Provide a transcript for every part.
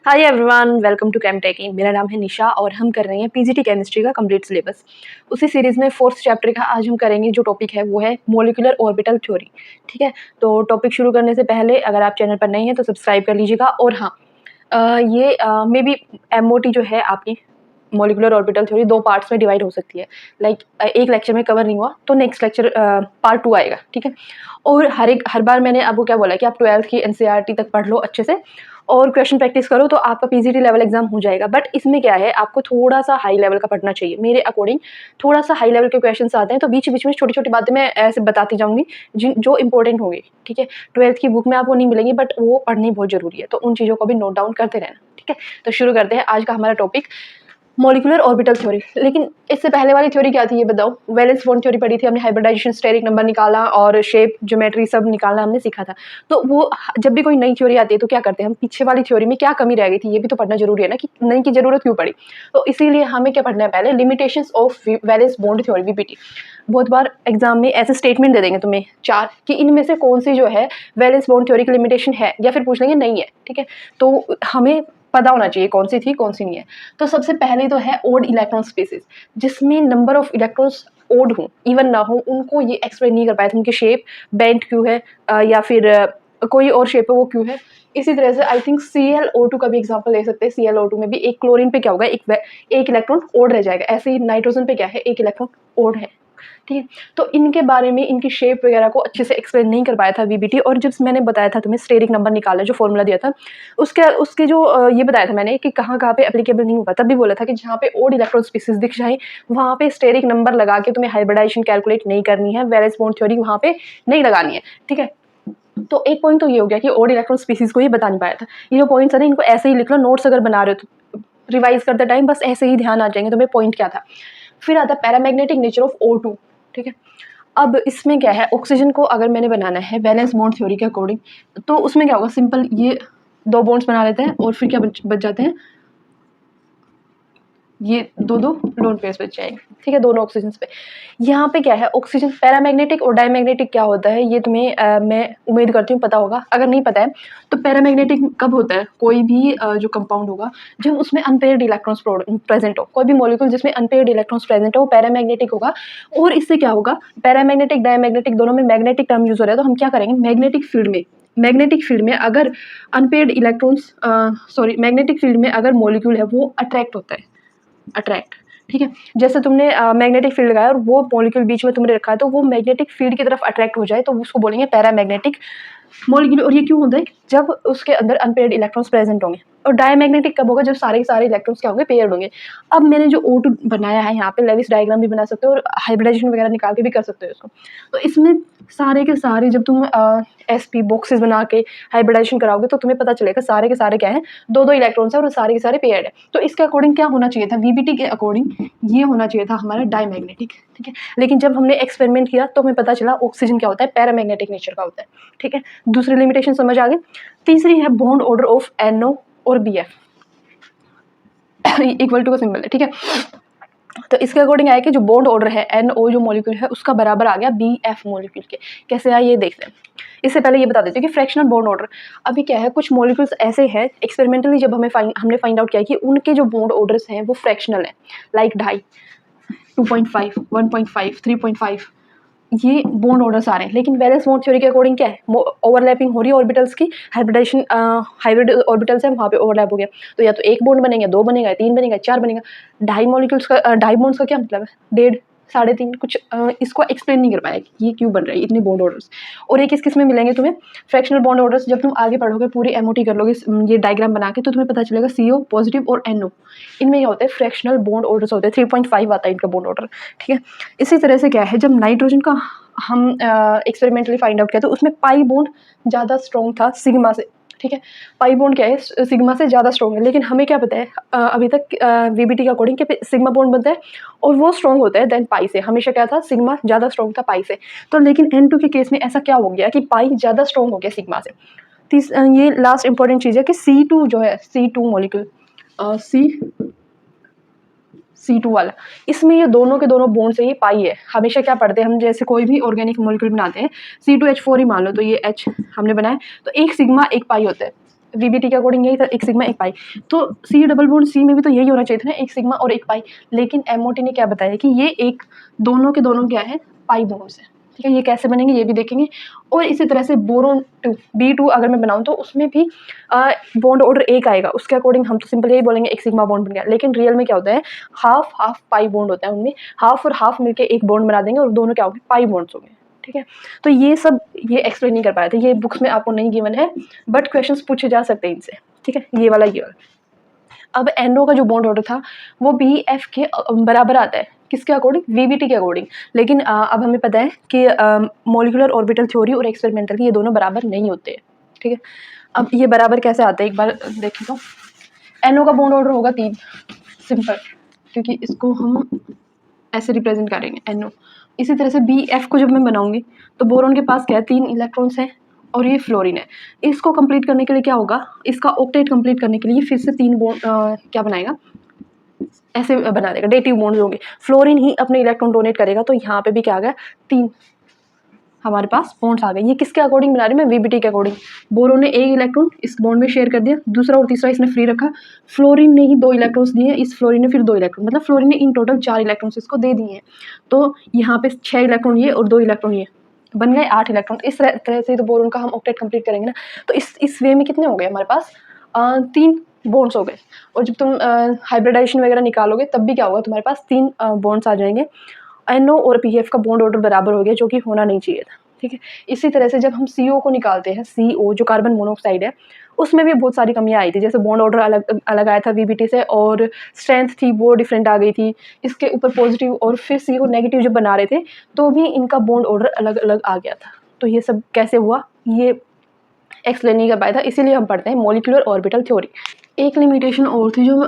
Hi everyone, welcome to Chemtaking. मेरा नाम है निशा और हम कर रहे हैं पीजीटी केमिस्ट्री का कंप्लीट सिलेबस। उसी सीरीज़ में फोर्थ चैप्टर का आज हम करेंगे। जो टॉपिक है वो है मॉलिक्यूलर ऑर्बिटल थ्योरी। ठीक है, तो टॉपिक शुरू करने से पहले अगर आप चैनल पर नए हैं तो सब्सक्राइब कर लीजिएगा। और हाँ, ये मे बी एमओटी जो है आपकी मॉलिक्यूलर ऑर्बिटल थ्योरी 2 पार्ट्स में डिवाइड हो सकती है। एक लेक्चर में कवर नहीं हुआ तो नेक्स्ट लेक्चर पार्ट 2 आएगा। ठीक है, और हर बार मैंने आपको क्या बोला कि आप 12th की एनसीईआरटी तक पढ़ लो अच्छे से और क्वेश्चन प्रैक्टिस करो तो आपका पीजीटी लेवल एग्जाम हो जाएगा। बट इसमें क्या है, आपको थोड़ा सा हाई लेवल का पढ़ना चाहिए। मेरे अकॉर्डिंग थोड़ा सा हाई लेवल के क्वेश्चन आते हैं तो बीच बीच में छोटी छोटी बातें मैं ऐसे बताती जाऊंगी जो इंपॉर्टेंट होंगी। ठीक है, 12th की बुक में आपको नहीं मिलेंगी बट वो पढ़नी बहुत जरूरी है, तो उन चीज़ों को भी नोट डाउन करते रहना। ठीक है, तो शुरू करते हैं आज का हमारा टॉपिक मॉलिक्यूलर ऑर्बिटल थ्योरी। लेकिन इससे पहले वाली थ्योरी क्या थी ये बताओ। वैलेंस बॉन्ड थ्योरी पढ़ी थी हमने, हाइब्रिडाइजेशन, स्टेरिक नंबर निकाला और शेप ज्योमेट्री सब निकालना हमने सीखा था। तो वो जब भी कोई नई थ्योरी आती है तो क्या करते हैं हम, पीछे वाली थ्योरी में क्या कमी रह गई थी ये भी तो पढ़ना जरूरी है ना, कि नई की जरूरत क्यों पड़ी। तो इसीलिए हमें क्या पढ़ना है, पहले limitations of valence bond theory VPT. बहुत बार एग्जाम में ऐसे स्टेटमेंट दे देंगे तुम्हें 4 कि इनमें से कौन सी जो है वैलेंस बॉन्ड थ्योरी की लिमिटेशन है, या फिर पूछ लेंगे नहीं है। ठीक है, तो हमें पता होना चाहिए कौन सी थी कौन सी नहीं है। तो सबसे पहले तो है ओड इलेक्ट्रॉन स्पीसीज, जिसमें नंबर ऑफ इलेक्ट्रॉन्स ओड हो, इवन ना हो, उनको ये एक्सप्लेन नहीं कर पाए थे उनकी शेप बेंट क्यों है, या फिर कोई और शेप है वो क्यों है। इसी तरह से आई थिंक ClO2 का भी एग्जांपल ले सकते हैं। ClO2 में भी एक क्लोरीन पे क्या होगा, एक इलेक्ट्रॉन ओड रह जाएगा। ऐसे ही नाइट्रोजन पे क्या है, एक इलेक्ट्रॉन ओड है। ठीक है, तो इनके बारे में, इनकी शेप वगैरह को अच्छे से एक्सप्लेन नहीं कर पाया था वीबीटी। और जब मैंने बताया था तुम्हें स्टेरिक नंबर निकालना, जो फॉर्मूला दिया था उसके जो ये बताया था मैंने कि कहाँ कहाँ पे एप्लीकेबल नहीं होगा, तब भी बोला था कि जहाँ पे ओड इलेक्ट्रॉन स्पीसीज दिख जाए वहाँ पे स्टेरिक नंबर लगा के तुम्हें हाइब्रिडाइजेशन कैलकुलेट नहीं करनी है, वैलेंस बॉन्ड थ्योरी वहाँ पे नहीं लगानी है। ठीक है, तो एक पॉइंट तो ये हो गया कि ओड इलेक्ट्रॉन स्पीसीज को ये बता नहीं पाया था। ये जो पॉइंट्स है ना, इनको ऐसे ही लिख लो, नोट्स अगर बना रहे हो तो रिवाइज करते टाइम बस ऐसे ही ध्यान आ जाएंगे तुम्हें पॉइंट क्या था। फिर आता है पैरामैग्नेटिक नेचर ऑफ O2। ठीक है, अब इसमें क्या है, ऑक्सीजन को अगर मैंने बनाना है वैलेंस बॉन्ड थ्योरी के अकॉर्डिंग तो उसमें क्या होगा, सिंपल ये 2 बॉन्ड्स बना लेते हैं और फिर क्या बच जाते हैं, ये दो लोन पेयर्स बच जाएंगे। ठीक है, दोनों ऑक्सीजन पे। यहाँ पे क्या है, ऑक्सीजन पैरामैग्नेटिक और डायमैग्नेटिक क्या होता है ये तुम्हें मैं उम्मीद करती हूँ पता होगा। अगर नहीं पता है तो पैरामैग्नेटिक कब होता है, कोई भी जो कंपाउंड होगा जब उसमें अनपेयर्ड इलेक्ट्रॉन्स प्रेजेंट हो, कोई भी मॉलिक्यूल जिसमें अनपेयर्ड इलेक्ट्रॉन्स प्रेजेंट हो वो पैरामैग्नेटिक होगा। और इससे क्या होगा, पैरामैग्नेटिक डायमैग्नेटिक दोनों में मैग्नेटिक टर्म यूज हो रहा है, तो हम क्या करेंगे, मैग्नेटिक फील्ड में अगर अनपेयर्ड इलेक्ट्रॉन्स मैग्नेटिक फील्ड में अगर मॉलिक्यूल है वो अट्रैक्ट होता है, अट्रैक्ट। ठीक है, जैसे तुमने मैग्नेटिक फील्ड लगाया और वो मॉलिक्यूल बीच में तुमने रखा है तो वो मैग्नेटिक फील्ड की तरफ अट्रैक्ट हो जाए तो उसको बोलेंगे पैरामैग्नेटिक मॉलिक्यूल। और ये क्यों होता है, जब उसके अंदर अनपेयर्ड इलेक्ट्रॉन्स प्रेजेंट होंगे। और डायमैग्नेटिक कब होगा, जब सारे के सारे इलेक्ट्रॉन्स क्या होंगे, पेयर्ड होंगे। अब मैंने जो O2 बनाया है यहाँ पे, लेविस डायग्राम भी बना सकते हो और हाइब्रिडाइजेशन वगैरह निकाल के भी कर सकते हो इसको। तो इसमें सारे के सारे जब तुम SP बॉक्सेस बना के हाइब्रिडाइजेशन कराओगे तो तुम्हें पता चलेगा सारे के सारे क्या है, 2 इलेक्ट्रॉन्स है और सारे के सारे पेयर्ड है। तो इसके अकॉर्डिंग क्या होना चाहिए था, वीबीटी के अकॉर्डिंग ये होना चाहिए था हमारा डायमैग्नेटिक। ठीक है, लेकिन जब हमने एक्सपेरिमेंट किया तो हमें पता चला ऑक्सीजन क्या होता है, पैरामैग्नेटिक नेचर का होता है। ठीक है, दूसरी लिमिटेशन समझ आ गई। तीसरी है बॉन्ड ऑर्डर ऑफ NO और BF इक्वल टू का सिंबल है। ठीक है, तो इसके अकॉर्डिंग आया कि जो बॉन्ड ऑर्डर है NO जो मॉलिक्यूल है उसका बराबर आ गया BF मॉलिक्यूल के। कैसे आया ये देखते हैं। इससे पहले ये बता देते हैं कि फ्रैक्शनल बॉन्ड ऑर्डर अभी क्या है, कुछ मॉलिक्यूल्स ऐसे हैं एक्सपेरिमेंटली जब हमने फाइंड आउट किया कि उनके जो बॉन्ड ऑर्डर्स हैं वो फ्रैक्शनल है, लाइक 2.5, 2.5, 1.5, 3.5, ये बॉन्ड ऑर्डर्स आ रहे हैं। लेकिन वैलेंस बॉन्ड थ्योरी के अकॉर्डिंग क्या है, ओवरलैपिंग हो रही है ऑर्बिटल्स की, हाइब्रिडाइजेशन हाइब्रिड ऑर्बिटल्स है वहाँ पे ओवरलैप हो गया। तो या तो एक बॉन्ड बनेगा, 2 बनेगा, 3 बनेगा, 4 बनेगा। ढाई बॉन्ड्स का क्या मतलब है, 1.5, 3.5 कुछ इसको एक्सप्लेन नहीं कर पाया कि ये क्यों बन रहा है इतने बॉन्ड ऑर्डर्स। और ये किस में मिलेंगे तुम्हें, फ्रैक्शनल बॉन्ड ऑर्डर्स। जब तुम आगे पढ़ोगे पूरी एमओटी कर लोगे ये डायग्राम बना के तो तुम्हें पता चलेगा CO पॉजिटिव और NO इनमें क्या होता है, फ्रैक्शनल बॉन्ड ऑर्डर्स होते हैं। 3.5 आता है इनका बॉन्ड ऑर्डर। ठीक है, इसी तरह से क्या है, जब नाइट्रोजन का हम एक्सपेरिमेंटली फाइंड आउट किया तो उसमें पाई बॉन्ड ज़्यादा स्ट्रॉन्ग था सिग्मा से। ठीक है, पाई बॉन्ड क्या है, सिग्मा से ज़्यादा स्ट्रॉन्ग है। लेकिन हमें क्या पता है अभी तक वीबीटी के अकॉर्डिंग कि सिग्मा बॉन्ड बनता है और वो स्ट्रॉन्ग होता है देन पाई से। हमेशा क्या था, सिग्मा ज़्यादा स्ट्रॉन्ग था पाई से। तो लेकिन N2 के केस में ऐसा क्या हो गया कि पाई ज़्यादा स्ट्रॉन्ग हो गया सिग्मा से। ये लास्ट इंपॉर्टेंट चीज़ है कि C2 जो है, C2 मॉलिक्यूल C2 वाला, इसमें ये दोनों के दोनों बॉन्ड से ये पाई है। हमेशा क्या पढ़ते हैं हम, जैसे कोई भी ऑर्गेनिक मॉलिक्यूल बनाते हैं C2H4 ही मान लो, तो ये H हमने बनाया तो एक सिग्मा एक पाई होता है। वीबीटी के अकॉर्डिंग यही था, एक सिग्मा एक पाई। तो सी डबल बॉन्ड सी में भी तो यही होना चाहिए था ना, एक सिग्मा और एक पाई। लेकिन एमओटी ने क्या बताया कि ये एक दोनों के दोनों क्या है, पाई बॉन्ड्स है। ठीक है, ये कैसे बनेंगे ये भी देखेंगे। और इसी तरह से बोरोन 2 B2 अगर मैं बनाऊँ तो उसमें भी बॉन्ड ऑर्डर एक आएगा। उसके अकॉर्डिंग हम तो सिंपल यही बोलेंगे एक सिग्मा बॉन्ड बन गया। लेकिन रियल में क्या होता है, हाफ हाफ पाई बॉन्ड होता है उनमें, हाफ और हाफ मिलके एक बॉन्ड बना देंगे और दोनों क्या होंगे, पाई बॉन्ड्स होंगे। ठीक है, तो ये सब ये एक्सप्लेन नहीं कर पाए थे, ये बुक्स में आपको नहीं गिवन है, बट क्वेश्चंस पूछे जा सकते हैं इनसे। ठीक है, ये वाला। अब NO का जो बॉन्ड ऑर्डर था वो BF के बराबर आता है, किसके अकॉर्डिंग, VBT के अकॉर्डिंग। लेकिन अब हमें पता है कि मॉलिक्यूलर ऑर्बिटल थ्योरी और एक्सपेरिमेंटल की ये दोनों बराबर नहीं होते हैं। ठीक है, अब ये बराबर कैसे आते हैं एक बार देखें तो NO का बॉन्ड ऑर्डर होगा 3, सिंपल, क्योंकि इसको हम ऐसे रिप्रेजेंट करेंगे NO। इसी तरह से BF को जब मैं बनाऊंगी तो बोरोन के पास क्या है, 3 इलेक्ट्रॉन्स हैं और ये फ्लोरीन है। इसको कंप्लीट करने के लिए क्या होगा, इसका ऑक्टेट कंप्लीट करने के लिए फिर से 3 बॉन्ड क्या बनाएगा, ऐसे बना देगा, डेटिव बॉन्ड्स होंगे। फ्लोरीन ही अपने इलेक्ट्रॉन डोनेट करेगा, तो यहाँ पे भी क्या आ गया, 3 हमारे पास बॉन्ड्स आ गए। ये किसके अकॉर्डिंग बना रही है, मैं VBT के अकॉर्डिंग। बोरोन ने एक इलेक्ट्रॉन इस बॉन्ड में शेयर कर दिया, दूसरा और तीसरा इसने फ्री रखा। फ्लोरीन ने ही 2 इलेक्ट्रॉन्स दिए, इस फ्लोरीन ने फिर 2 इलेक्ट्रॉन, मतलब फ्लोरीन ने इन टोटल 4 इलेक्ट्रॉन्स इसको दे दिए हैं। तो यहाँ पे 6 इलेक्ट्रॉन ये और 2 इलेक्ट्रॉन ये, बन गए 8 इलेक्ट्रॉन। इस तरह से तो बोरोन का हम ऑक्टेट कंप्लीट करेंगे ना, तो इस वे में कितने हो गए हमारे पास, 3 बॉन्ड्स हो गए। और जब तुम हाइब्रिडाइजेशन वगैरह निकालोगे तब भी क्या होगा, तुम्हारे पास 3 बॉन्ड्स आ जाएंगे। NO और PF का बॉन्ड ऑर्डर बराबर हो गया, जो कि होना नहीं चाहिए था। ठीक है, इसी तरह से जब हम CO को निकालते हैं, CO जो कार्बन मोनोऑक्साइड है, उसमें भी बहुत सारी कमियां आई थी। जैसे बॉन्ड ऑर्डर अलग अलग आया था VBT से, और स्ट्रेंथ थी वो डिफरेंट आ गई थी। इसके ऊपर पॉजिटिव और फिर CO नेगेटिव जब बना रहे थे तो भी इनका बॉन्ड ऑर्डर अलग अलग आ गया था। तो ये सब कैसे हुआ, ये एक्सप्लेन नहीं कर पाया था, इसीलिए हम पढ़ते हैं मॉलिक्यूलर ऑर्बिटल थ्योरी। एक लिमिटेशन और थी जो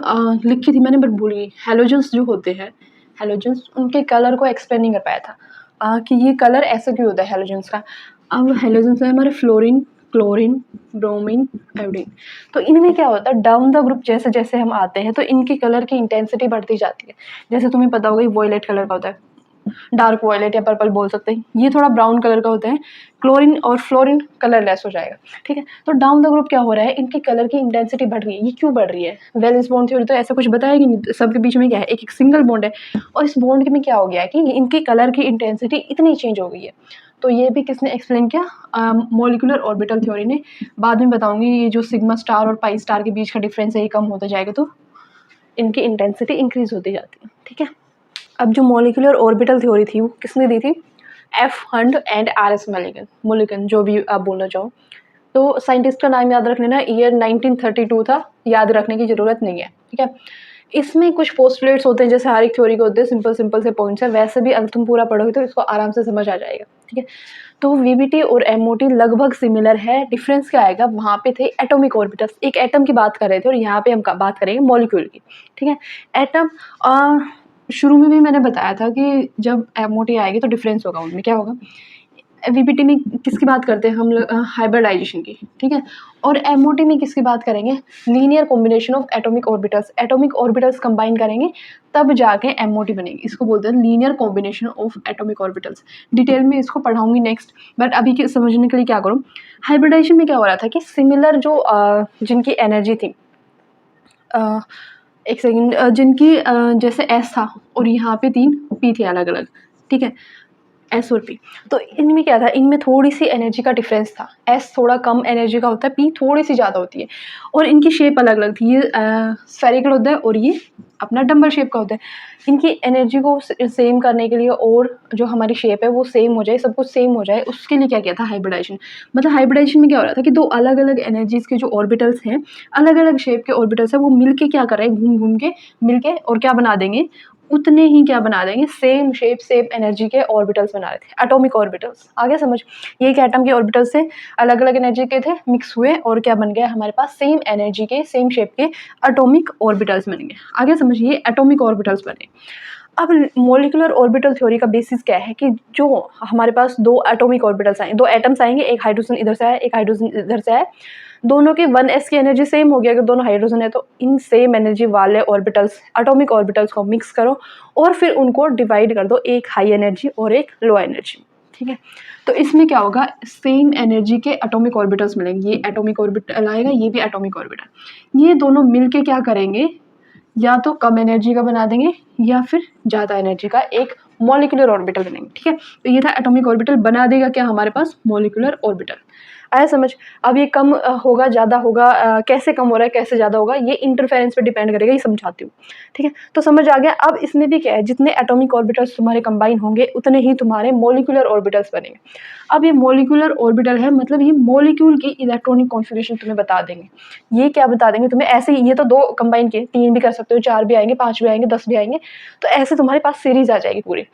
लिखी थी मैंने, बट भूल गई। हैलोजेंस जो होते हैं, हैलोजेंस, उनके कलर को एक्सप्लेन नहीं कर पाया था कि ये कलर ऐसा क्यों होता है हैलोजेंस का। अब हैलोजेंस है हमारे फ्लोरीन, क्लोरीन, ब्रोमीन, आयोडीन। तो इनमें क्या होता है, डाउन द ग्रुप जैसे जैसे हम आते हैं तो इनकी कलर की इंटेंसिटी बढ़ती जाती है। जैसे तुम्हें पता होगा वॉयलेट कलर का होता है, डार्क वॉयलेट या पर्पल बोल सकते हैं, ये थोड़ा ब्राउन कलर का होता है। क्लोरीन और फ्लोरीन कलरलेस हो जाएगा। ठीक है, तो डाउन द ग्रुप क्या हो रहा है, इनकी कलर की इंटेंसिटी बढ़ रही है। ये क्यों बढ़ रही है, वैलेंस बॉन्ड थ्योरी तो ऐसा कुछ बताएगी नहीं, सबके बीच में क्या है, एक एक सिंगल बॉन्ड है, और इस बॉन्ड में क्या हो गया है कि इनकी कलर की इंटेंसिटी इतनी चेंज हो गई है। तो ये भी किसने एक्सप्लेन किया, मॉलिक्यूलर ऑर्बिटल थ्योरी ने। बाद में बताऊंगी ये जो सिग्मा स्टार और पाई स्टार के बीच का डिफरेंस है ये कम होता जाएगा तो इनकी इंटेंसिटी इंक्रीज होती जाती है। ठीक है, अब जो मॉलिक्यूलर ऑर्बिटल थ्योरी थी वो किसने दी थी, F हंट एंड RS मोलिकन, जो भी आप बोलना चाहो। तो साइंटिस्ट का नाम याद रख लेना, ईयर 1932 था, याद रखने की जरूरत नहीं है। ठीक है, इसमें कुछ पोस्टुलेट्स होते हैं जैसे हर एक थ्योरी के होते हैं, सिंपल सिंपल से पॉइंट्स है, वैसे भी अगर तुम पूरा पढ़ोगे तो इसको आराम से समझ आ जाएगा। ठीक है, तो VBT और MOT लगभग सिमिलर है। डिफरेंस क्या आएगा, वहाँ पे थे एटॉमिक ऑर्बिटल्स, एक एटम की बात कर रहे थे, और यहाँ पे हम बात करेंगे मॉलिक्यूल की। ठीक है, एटम शुरू में भी मैंने बताया था कि जब MOT आएगी तो डिफरेंस होगा, उनमें क्या होगा। VBT में किसकी बात करते हैं हम लोग, हाइब्रिडाइजेशन की। ठीक है, और MOT में किसकी बात करेंगे, linear combination of atomic orbitals, atomic orbitals combine करेंगे तब जाके MOT बनेगी। इसको बोलते हैं linear combination of atomic orbitals. Detail में इसको पढ़ाऊंगी नेक्स्ट, बट अभी के समझने के लिए क्या करूँ, हाइब्रिडाइजेशन में क्या हो रहा था कि सिमिलर जो जिनकी एनर्जी थी, एक सेकेंड, जिनकी जैसे S था और यहाँ पे 3 P थे अलग अलग। ठीक है, S और P, तो इनमें क्या था, इनमें थोड़ी सी एनर्जी का डिफरेंस था। S थोड़ा कम एनर्जी का होता है, P थोड़ी सी ज़्यादा होती है, और इनकी शेप अलग अलग थी। ये स्फेरिकल होता है और ये अपना डम्बल शेप का होता है। इनकी एनर्जी को सेम करने के लिए और जो हमारी शेप है वो सेम हो जाए, सब कुछ सेम हो जाए, उसके लिए क्या किया था, हाइब्रिडाइजेशन। मतलब हाइब्रिडाइजेशन में क्या हो रहा था कि 2 अलग अलग एनर्जीज के जो ऑर्बिटल्स हैं, अलग अलग शेप के ऑर्बिटल्स हैं, वो मिलके क्या कर रहे हैं, घूम घूम के मिलके और क्या बना देंगे, उतने ही क्या बना देंगे, सेम शेप सेम एनर्जी के ऑर्बिटल्स बना रहे थे, एटॉमिक ऑर्बिटल्स। आगे समझ, ये एक एटम के ऑर्बिटल्स से अलग अलग एनर्जी के थे, मिक्स हुए और क्या बन गया हमारे पास, सेम एनर्जी के सेम शेप के एटॉमिक ऑर्बिटल्स बन गए। आगे समझिए, एटॉमिक ऑर्बिटल्स बने। अब मॉलिक्यूलर ऑर्बिटल थ्योरी का बेसिस क्या है कि जो हमारे पास 2 एटॉमिक ऑर्बिटल्स आए, 2 एटम्स आएंगे, एक हाइड्रोजन इधर से आया, एक हाइड्रोजन इधर से आया, दोनों के 1s की एनर्जी सेम होगी। अगर दोनों हाइड्रोजन है तो इन सेम एनर्जी वाले ऑर्बिटल्स, एटॉमिक ऑर्बिटल्स को मिक्स करो और फिर उनको डिवाइड कर दो, एक हाई एनर्जी और एक लो एनर्जी। ठीक है। तो इसमें क्या होगा, सेम एनर्जी के एटॉमिक ऑर्बिटल्स मिलेंगे, ये एटॉमिक ऑर्बिटल आएगा, ये भी एटॉमिक ऑर्बिटल, ये दोनों मिलके क्या करेंगे, या तो कम एनर्जी का बना देंगे या फिर ज़्यादा एनर्जी का एक मॉलिक्यूलर ऑर्बिटल बनेंगे। ठीक है, तो ये था एटॉमिक ऑर्बिटल, बना देगा क्या हमारे पास मॉलिक्यूलर ऑर्बिटल। आया समझ। अब ये कम होगा ज़्यादा होगा, कैसे कम हो रहा है कैसे ज़्यादा होगा, ये इंटरफेरेंस पे डिपेंड करेगा, ये समझाती हूँ। ठीक है, तो समझ आ गया। अब इसमें भी क्या है, जितने एटॉमिक ऑर्बिटल्स तुम्हारे कंबाइन होंगे उतने ही तुम्हारे मॉलिक्यूलर ऑर्बिटल्स बनेंगे। अब ये मॉलिक्यूलर ऑर्बिटल है, मतलब ये मॉलिक्यूल की इलेक्ट्रॉनिक कॉन्फिगरेशन तुम्हें बता देंगे। ये क्या बता देंगे तुम्हें, ऐसे ही, ये तो 2 कंबाइन किए, 3 भी कर सकते हो, 4 भी आएंगे, 5 भी आएंगे, 10 भी आएंगे, तो ऐसे तुम्हारे पास सीरीज आ जाएगी पूरी।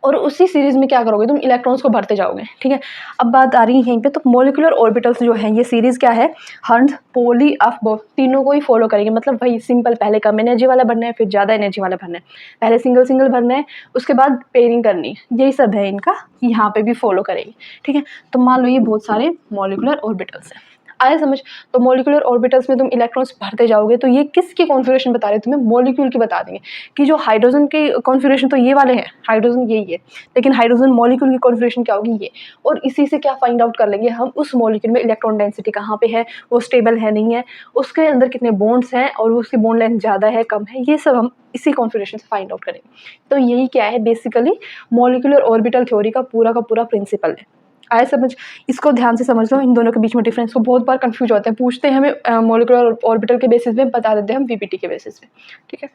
और उसी सीरीज में क्या करोगे तुम, इलेक्ट्रॉन्स को भरते जाओगे। ठीक है, अब बात आ रही है यहीं पे, तो मॉलिक्यूलर ऑर्बिटल्स जो है, ये सीरीज क्या है, हर्ट्ज, पॉली, अफबो, तीनों को ही फॉलो करेंगे। मतलब वही सिंपल, पहले कम एनर्जी वाला भरना है, फिर ज़्यादा एनर्जी वाला भरना है, पहले सिंगल सिंगल भरना है, उसके बाद पेयरिंग करनी है, यही सब है इनका, यहाँ पे भी फॉलो करेंगे। ठीक है, तो मान लो ये बहुत सारे मॉलिक्यूलर ऑर्बिटल्स हैं। आया समझ। तो मॉलिक्यूलर ऑर्बिटल्स में तुम इलेक्ट्रॉन्स भरते जाओगे, तो ये किसकी कॉन्फिगरेशन बता रहे हैं तुम्हें, मॉलिक्यूल की बता देंगे कि जो हाइड्रोजन की कॉन्फिगरेशन तो ये वाले हैं, हाइड्रोजन यही है, लेकिन हाइड्रोजन मॉलिक्यूल की कॉन्फिगरेशन क्या होगी ये। और इसी से क्या फाइंड आउट कर लेंगे हम, उस मॉलिक्यूल में इलेक्ट्रॉन डेंसिटी कहाँ पे है, वो स्टेबल है नहीं है, उसके अंदर कितने बॉन्ड्स हैं और उसकी बॉन्ड लेंथ ज़्यादा है कम है, ये सब हम इसी कॉन्फिगरेशन से फाइंड आउट करेंगे। तो यही क्या है, बेसिकली मॉलिक्यूलर ऑर्बिटल थ्योरी का पूरा प्रिंसिपल है। आया समझ। इसको ध्यान से समझ लो, इन दोनों के बीच में डिफरेंस को, बहुत बार कंफ्यूज होते हैं, पूछते हैं हमें मॉलिक्यूलर ऑर्बिटल के बेसिस पे, बता देते हैं हम पीपीटी के बेसिस पे। ठीक है,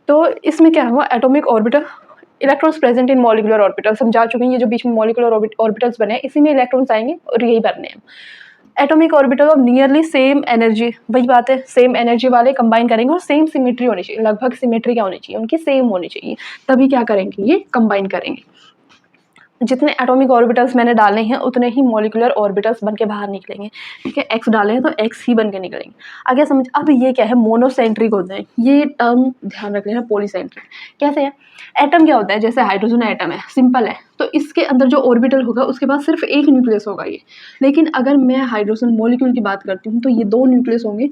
तो इसमें क्या हुआ, atomic orbital, electrons present in molecular orbital समझा चुके हैं। ये जो बीच में मॉलिक्यूलर ऑर्बिटल्स बने हैं, इसी में इलेक्ट्रॉन्स आएंगे और यही भरने हैं। Atomic orbital of nearly same energy, वही बात है, सेम एनर्जी वाले कंबाइन करेंगे और सेम सिमेट्री होनी चाहिए, लगभग सिमेट्री क्या होनी चाहिए, उनकी सेम होनी चाहिए, तभी क्या करेंगे, ये कंबाइन करेंगे। जितने एटॉमिक ऑर्बिटल्स मैंने डाले हैं उतने ही मॉलिक्यूलर ऑर्बिटल्स बन के बाहर निकलेंगे। ठीक है, एक्स डाले हैं तो एक्स ही बन के निकलेंगे। आगे समझ। अब ये क्या है, मोनोसेंट्रिक होते हैं, ये टर्म ध्यान रख लेना, पॉलीसेंट्रिक कैसे है। एटम क्या होता है, जैसे हाइड्रोजन एटम है, सिंपल है, तो इसके अंदर जो ऑर्बिटल होगा उसके पास सिर्फ एक न्यूक्लियस होगा ये। लेकिन अगर मैं हाइड्रोजन मॉलिक्यूल की बात करती हूँ तो ये 2 न्यूक्लियस होंगे,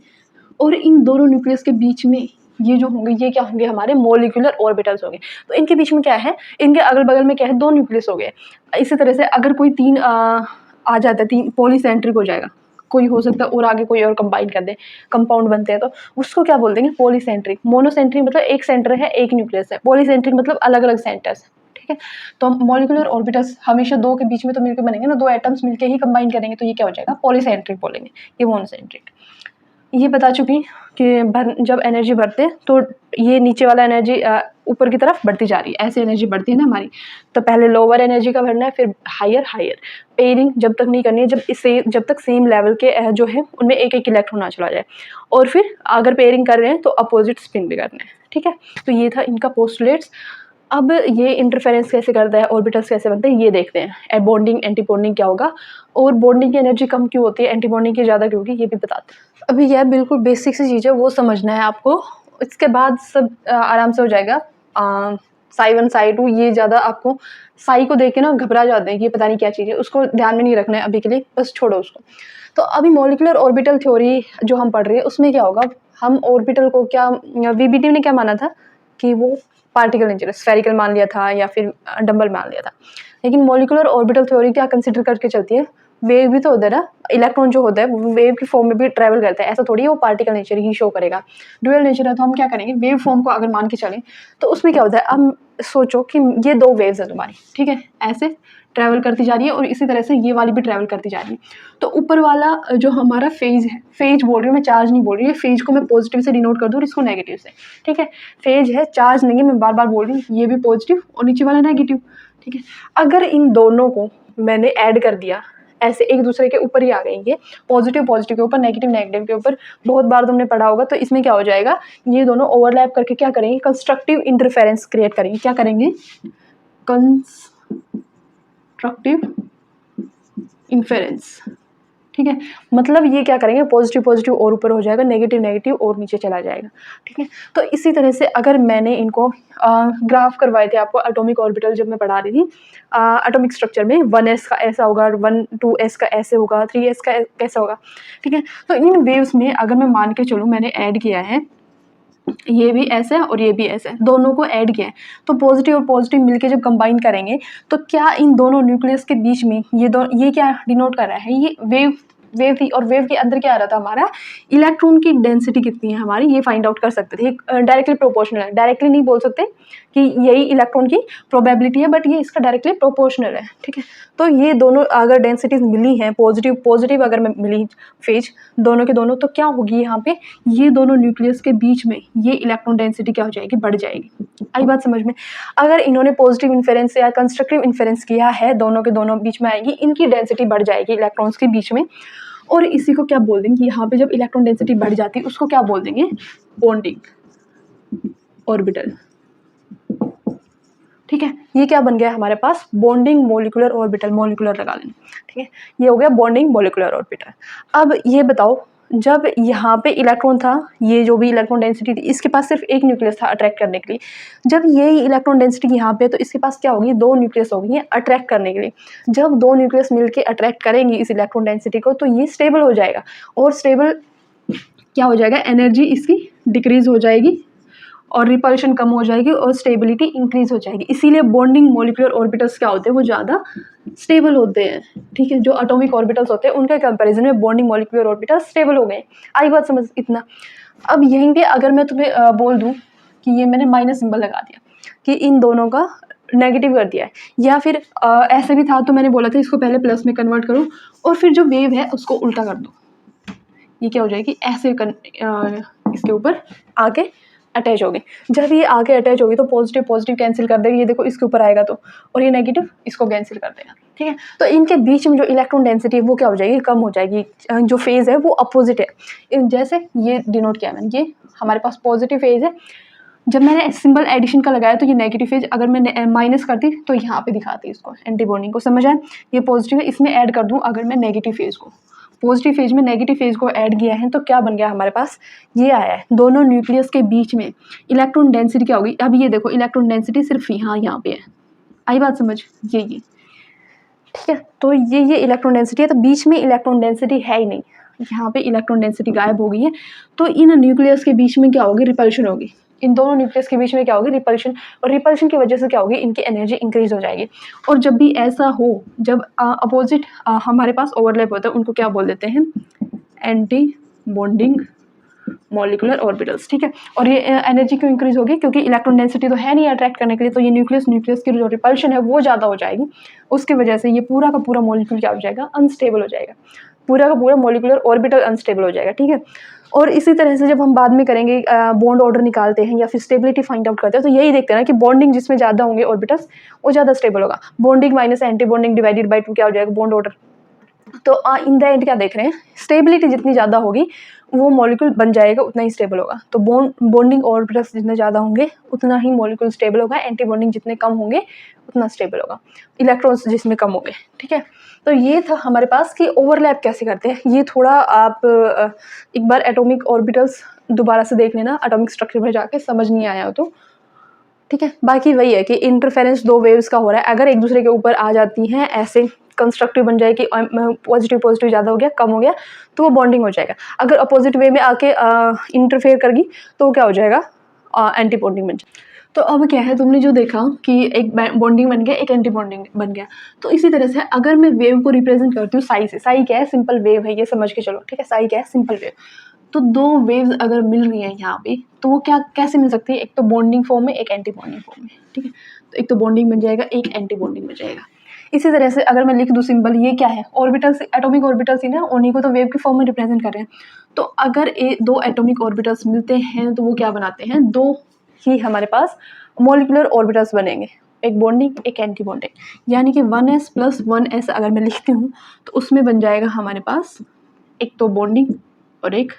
और इन दोनों न्यूक्लियस के बीच में ये जो होंगे, ये क्या होंगे, हमारे मॉलिक्यूलर ऑर्बिटल्स होंगे। तो इनके बीच में क्या है, इनके अगल बगल में क्या है, 2 न्यूक्लियस हो गए। इसी तरह से अगर कोई 3 आ जाता है, 3 पॉलीसेंट्रिक हो जाएगा, कोई हो सकता है और आगे कोई और कंबाइन कर दे, कंपाउंड बनते हैं, तो उसको क्या बोल देंगे, पॉलीसेंट्रिक। मोनोसेंट्रिक मतलब एक सेंटर है, एक न्यूक्लियस है, पॉलीसेंट्रिक मतलब अलग अलग सेंटर्स। ठीक है, तो मॉलिक्यूलर ऑर्बिटल्स हमेशा 2 के बीच में तो मिलकर बनेंगे ना, 2 एटम्स मिलकर ही कंबाइन करेंगे, तो ये क्या हो जाएगा, पॉलीसेंट्रिक बोलेंगे, ये मोनोसेंट्रिक। ये बता चुकी कि जब एनर्जी बढ़ते हैं तो ये नीचे वाला एनर्जी ऊपर की तरफ बढ़ती जा रही है, ऐसे एनर्जी बढ़ती है ना हमारी, तो पहले लोअर एनर्जी का भरना है, फिर हायर हायर। पेयरिंग जब तक नहीं करनी है, जब तक सेम लेवल के जो है उनमें एक एक इलेक्ट्रॉन ना चला जाए, और फिर अगर पेयरिंग कर रहे हैं तो अपोजिट स्पिन भी करना है। ठीक है, तो ये था इनका पोस्टुलेट्स। अब ये इंटरफेरेंस कैसे करता है, ऑर्बिटल्स कैसे बनते हैं, ये देखते हैं। बॉन्डिंग एंटी बॉन्डिंग क्या होगा, और बॉन्डिंग की एनर्जी कम क्यों होती है, एंटी बॉन्डिंग की ज़्यादा क्यों होगी, ये भी बताते हैं। अभी यह बिल्कुल बेसिक सी चीज़ है, वो समझना है आपको, इसके बाद सब आराम से हो जाएगा। साई 1 साई 2 ये ज़्यादा आपको, साई को देख के ना घबरा जाते हैं कि ये पता नहीं क्या चीज़ है, उसको ध्यान में नहीं रखना है अभी के लिए, बस छोड़ो उसको। तो अभी मॉलिक्यूलर ऑर्बिटल थ्योरी जो हम पढ़ रहे हैं उसमें क्या होगा, हम ऑर्बिटल को क्या, वीबीटी ने क्या माना था कि वो पार्टिकल नेचर, स्फेरिकल मान लिया था या फिर डंबल मान लिया था, लेकिन मॉलिक्यूलर ऑर्बिटल थ्योरी क्या कंसिडर करके चलती है, वेव भी तो होता है ना, इलेक्ट्रॉन जो होता है वो वेव की फॉर्म में भी ट्रैवल करता है, ऐसा थोड़ी है वो पार्टिकल नेचर ही शो करेगा, ड्यूअल नेचर है। तो हम क्या करेंगे, वेव फॉर्म को अगर मान के चलें तो उसमें क्या होता है, अब सोचो कि ये 2 वेव्स है तुम्हारी, ठीक है, ऐसे ट्रैवल करती जा रही है, और इसी तरह से ये वाली भी ट्रैवल करती जा रही है। तो ऊपर वाला जो हमारा फेज है, फेज बोल रही हूँ मैं, चार्ज नहीं बोल रही है, फेज को मैं पॉजिटिव से डिनोट कर दूँ और इसको नेगेटिव से। ठीक है, फेज है, चार्ज नहीं है, मैं बार बार बोल रही हूँ, ये भी पॉजिटिव और नीचे वाला नेगेटिव। ठीक है, अगर इन दोनों को मैंने ऐड कर दिया, ऐसे एक दूसरे के ऊपर ही आ गए, ये पॉजिटिव पॉजिटिव के ऊपर, नेगेटिव नेगेटिव के ऊपर, बहुत बार तुमने पढ़ा होगा, तो इसमें क्या हो जाएगा, ये दोनों ओवरलैप करके क्या करेंगे, कंस्ट्रक्टिव इंटरफेरेंस क्रिएट करेंगे। क्या करेंगे, कंस्ट्रक्टिव इंफेरेंस। ठीक है, मतलब ये क्या करेंगे, पॉजिटिव पॉजिटिव और ऊपर हो जाएगा, नेगेटिव नेगेटिव और नीचे चला जाएगा। ठीक है, तो इसी तरह से अगर मैंने इनको ग्राफ करवाए थे आपको एटॉमिक ऑर्बिटल जब मैं पढ़ा रही थी, एटॉमिक स्ट्रक्चर में 1s का ऐसा होगा, 2s का ऐसे होगा, 3s का कैसा होगा। ठीक है, तो इन वेव्स में अगर मैं मान के चलूँ मैंने ऐड किया है ये भी ऐसे है और ये भी ऐसे है, दोनों को ऐड किया है। तो पॉजिटिव और पॉजिटिव मिलके जब कंबाइन करेंगे तो क्या इन दोनों न्यूक्लियस के बीच में ये क्या डिनोट कर रहा है, ये वेव थी, और वेव के अंदर क्या आ रहा था हमारा, इलेक्ट्रॉन की डेंसिटी कितनी है हमारी, ये फाइंड आउट कर सकते थे। डायरेक्टली प्रोपोर्शनल है, डायरेक्टली नहीं बोल सकते कि यही इलेक्ट्रॉन की प्रोबेबिलिटी है, बट ये इसका डायरेक्टली प्रोपोर्शनल है, ठीक है। तो ये दोनों अगर डेंसिटीज मिली हैं, पॉजिटिव पॉजिटिव अगर मिली फेज दोनों के दोनों, तो क्या होगी यहाँ पे, ये दोनों न्यूक्लियस के बीच में ये इलेक्ट्रॉन डेंसिटी क्या हो जाएगी, बढ़ जाएगी। आई बात समझ में। अगर इन्होंने पॉजिटिव इन्फेरेंस या कंस्ट्रक्टिव इन्फेरेंस किया है, दोनों के दोनों बीच में आएगी, इनकी डेंसिटी बढ़ जाएगी इलेक्ट्रॉन्स के बीच में। और इसी को क्या बोल देंगे, यहाँ पे जब इलेक्ट्रॉन डेंसिटी बढ़ जाती है उसको क्या बोल देंगे, बॉन्डिंग ऑर्बिटल, ठीक है। ये क्या बन गया हमारे पास, बॉन्डिंग मॉलिक्यूलर ऑर्बिटल, मॉलिक्यूलर लगा लेना, ठीक है। ये हो गया बॉन्डिंग मॉलिक्यूलर ऑर्बिटल। अब ये बताओ, जब यहाँ पे इलेक्ट्रॉन था, ये जो भी इलेक्ट्रॉन डेंसिटी थी, इसके पास सिर्फ एक न्यूक्लियस था अट्रैक्ट करने के लिए। जब ये इलेक्ट्रॉन डेंसिटी यहाँ पे, तो इसके पास क्या होगी, दो न्यूक्लियस होगी अट्रैक्ट करने के लिए। जब दो न्यूक्लियस मिलके अट्रैक्ट करेंगी इस इलेक्ट्रॉन डेंसिटी को, तो ये स्टेबल हो जाएगा, और स्टेबल क्या हो जाएगा, एनर्जी इसकी डिक्रीज हो जाएगी और रिपल्शन कम हो जाएगी और स्टेबिलिटी इंक्रीज हो जाएगी। इसीलिए बॉन्डिंग मॉलिक्यूलर ऑर्बिटल्स क्या होते हैं, वो ज़्यादा स्टेबल होते हैं, ठीक है। जो एटॉमिक ऑर्बिटल्स होते हैं उनके कंपैरिजन में बॉन्डिंग मॉलिक्यूलर ऑर्बिटल्स स्टेबल हो गए। आई बात समझ इतना। अब यहीं पे अगर मैं तुम्हें बोल दूँ कि ये मैंने माइनस सिंबल लगा दिया कि इन दोनों का नेगेटिव कर दिया है, या फिर ऐसे भी था तो मैंने बोला था इसको पहले प्लस में कन्वर्ट करो और फिर जो वेव है उसको उल्टा कर दो, ये क्या हो जाएगी, ऐसे इसके ऊपर आके अटैच होगी। जब ये आगे अटैच होगी तो पॉजिटिव पॉजिटिव कैंसिल कर देगी, ये देखो इसके ऊपर आएगा तो, और ये नेगेटिव इसको कैंसिल कर देगा, ठीक है। तो इनके बीच में जो इलेक्ट्रॉन डेंसिटी है वो क्या हो जाएगी, कम हो जाएगी। जो फेज है वो अपोजिट है, जैसे ये डिनोट किया मैंने, ये हमारे पास पॉजिटिव फेज है। जब मैंने सिंबल एडिशन का लगाया तो ये नेगेटिव फेज, अगर मैं माइनस करती तो यहाँ पे दिखाती इसको, एंटी बॉन्डिंग को, समझ आए। ये पॉजिटिव है, इसमें ऐड कर दूँ अगर मैं नेगेटिव फेज को, पॉजिटिव फेज में नेगेटिव फेज को ऐड किया है, तो क्या बन गया हमारे पास, ये आया है। दोनों न्यूक्लियस के बीच में इलेक्ट्रॉन डेंसिटी क्या होगी, अब ये देखो इलेक्ट्रॉन डेंसिटी सिर्फ यहाँ पे है। आई बात समझ, ये ठीक है। तो ये इलेक्ट्रॉन डेंसिटी है, तो बीच में इलेक्ट्रॉन डेंसिटी है ही नहीं, यहाँ पे इलेक्ट्रॉन डेंसिटी गायब हो गई है। तो इन न्यूक्लियस के बीच में क्या होगी, रिपल्शन होगी। इन दोनों न्यूक्लियस के बीच में क्या होगी, रिपल्शन, और रिपल्शन की वजह से क्या होगी, इनकी एनर्जी इंक्रीज हो जाएगी। और जब भी ऐसा हो, जब अपोजिट हमारे पास ओवरलैप होता है, उनको क्या बोल देते हैं, एंटी बॉन्डिंग मॉलिक्यूलर ऑर्बिटल्स, ठीक है। और ये एनर्जी क्यों इंक्रीज होगी, क्योंकि इलेक्ट्रॉन डेंसिटी तो है नहीं अट्रैक्ट करने के लिए, तो ये न्यूक्लियस की जो रिपल्शन है वो ज़्यादा हो जाएगी। उसकी वजह से ये पूरा का पूरा मॉलिक्यूल क्या हो जाएगा, अनस्टेबल हो जाएगा, पूरा का पूरा मॉलिक्यूलर ऑर्बिटल अनस्टेबल हो जाएगा, ठीक है। और इसी तरह से जब हम बाद में करेंगे बॉन्ड ऑर्डर निकालते हैं या फिर स्टेबिलिटी फाइंड आउट करते हैं, तो यही देखते हैं ना कि बॉन्डिंग जिसमें ज़्यादा होंगे ऑर्बिटल्स वो ज़्यादा स्टेबल होगा। Bonding minus anti bonding divided by 2 क्या हो जाएगा, बॉन्ड ऑर्डर। तो इन द एंड क्या देख रहे हैं, स्टेबिलिटी जितनी ज़्यादा होगी वो मॉलिक्यूल बन जाएगा उतना ही स्टेबल होगा। तो बॉन्डिंग ऑर्बिटल्स जितने ज़्यादा होंगे उतना ही मॉलिक्यूल स्टेबल होगा, एंटी बॉन्डिंग जितने कम होंगे उतना स्टेबल होगा, इलेक्ट्रॉन्स जिसमें कम होंगे, ठीक है। तो ये था हमारे पास कि ओवरलैप कैसे करते हैं। ये थोड़ा आप एक बार एटॉमिक ऑर्बिटल्स दोबारा से देख लेना, एटॉमिक स्ट्रक्चर में जाके समझ नहीं आया हो तो, ठीक है। बाकी वही है कि इंटरफेरेंस दो वेव्स का हो रहा है, अगर एक दूसरे के ऊपर आ जाती हैं ऐसे कंस्ट्रक्टिव बन जाए कि पॉजिटिव पॉजिटिव ज़्यादा हो गया कम हो गया तो वो बॉन्डिंग हो जाएगा। अगर अपोजिट वे में आके इंटरफेयर करगी तो वो क्या हो जाएगा, एंटी बॉन्डिंग बन जाएगा। तो अब क्या है, तुमने जो देखा कि एक बॉन्डिंग बन गया, एक एंटी बॉन्डिंग बन गया। तो इसी तरह से अगर मैं वेव को रिप्रेजेंट करती हूँ साई से, साई क्या है, सिंपल वेव है, ये समझ के चलो, ठीक है। साई क्या है, सिंपल वेव। तो दो वेव्स अगर मिल रही हैं यहाँ पे, तो वो क्या कैसे मिल सकती है, एक तो बॉन्डिंग फॉर्म में, एक एंटी बॉन्डिंग फॉर्म में, ठीक है। तो एक तो बॉन्डिंग बन जाएगा, एक एंटी बॉन्डिंग बन जाएगा। इसी तरह से अगर मैं लिख दूँ सिंबल, ये क्या है, ऑर्बिटल्स, एटॉमिक ऑर्बिटल्स ही ना, उन्हीं को तो वेव की फॉर्म में रिप्रेजेंट कर रहे हैं। तो अगर दो एटॉमिक ऑर्बिटल्स मिलते हैं तो वो क्या बनाते हैं, दो ही हमारे पास मॉलिक्यूलर ऑर्बिटल्स बनेंगे, एक बॉन्डिंग एक एंटी बॉन्डिंग। यानी कि 1s + 1s अगर मैं लिखती हूँ तो उसमें बन जाएगा हमारे पास एक तो बॉन्डिंग और एक,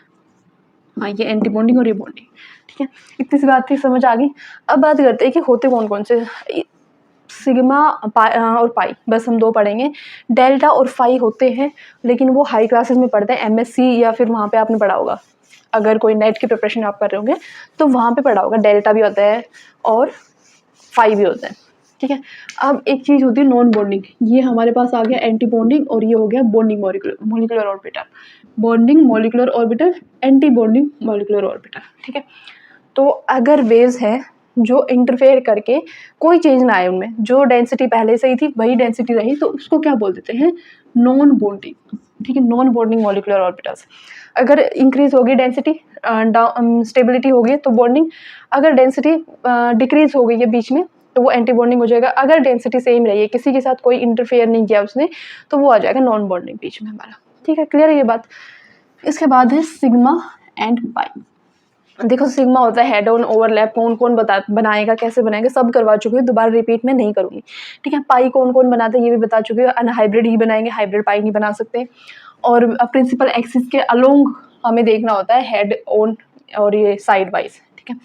हाँ, ये एंटी बॉन्डिंग और ये बॉन्डिंग, ठीक है। इतनी सी बात थी, समझ आ गई। अब बात करते हैं कि होते कौन कौन से, सिग्मा और पाई, बस हम दो पढ़ेंगे। डेल्टा और फाई होते हैं, लेकिन वो हाई क्लासेस में पढ़ते हैं, MSc या फिर वहाँ पे आपने पढ़ा होगा, अगर कोई नेट की प्रिपरेशन आप कर रहे होंगे तो वहाँ पे पढ़ा होगा। डेल्टा भी होता है और फाई भी होता है, ठीक है। अब एक चीज़ होती है नॉन बॉन्डिंग, ये हमारे पास आ गया एंटी बॉन्डिंग, और ये हो गया bonding molecular orbital, bonding molecular orbital, anti bonding molecular orbital, ठीक है। तो अगर वेव्स हैं जो इंटरफेयर करके कोई चेंज ना आए उनमें, जो डेंसिटी पहले से ही थी वही डेंसिटी रही, तो उसको क्या बोल देते हैं, नॉन बॉन्डिंग। ठीक है, नॉन बॉन्डिंग मॉलिक्यूलर ऑर्बिटल्स। अगर इंक्रीज होगी डेंसिटी, स्टेबिलिटी होगी तो बॉन्डिंग, अगर डेंसिटी डिक्रीज हो गई है बीच में तो वो एंटी बॉन्डिंग हो जाएगा। अगर डेंसिटी सेम रही है, किसी के साथ कोई इंटरफेयर नहीं किया उसने, तो वो आ जाएगा नॉन बॉन्डिंग बीच में हमारा। ठीक है, क्लियर है ये बात। इसके बाद है सिग्मा एंड पाई। देखो सिग्मा होता है हेड ऑन ओवरलैप, कौन कौन बनाएगा, कैसे बनाएगा, सब करवा चुके हो, दोबारा रिपीट में नहीं करूँगी। ठीक है, पाई कौन कौन बनाता है ये भी बता चुके हो, अनहाइब्रिड ही बनाएंगे, हाइब्रिड पाई नहीं बना सकते। और प्रिंसिपल एक्सिस के अलोंग हमें देखना होता है हेड ऑन और ये साइड वाइज। ठीक है,